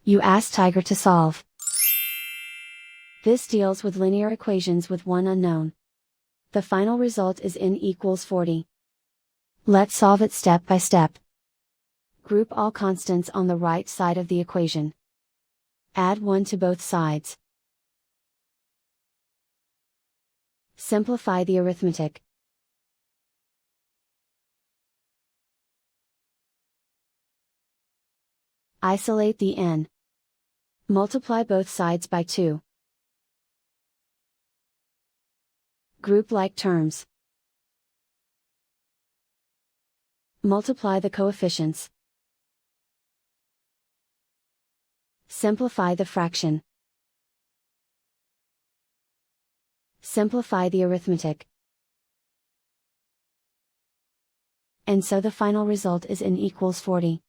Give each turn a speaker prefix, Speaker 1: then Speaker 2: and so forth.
Speaker 1: You ask Tiger to solve. This deals with linear equations with one unknown. The final result is n equals 40. Let's solve it step by step. Group all constants on the right side of the equation. Add 1 to both sides. Simplify the arithmetic. Isolate the n. Multiply both sides by 2. Group like terms. Multiply the coefficients. Simplify the fraction. Simplify the arithmetic. And so the final result is n equals 40.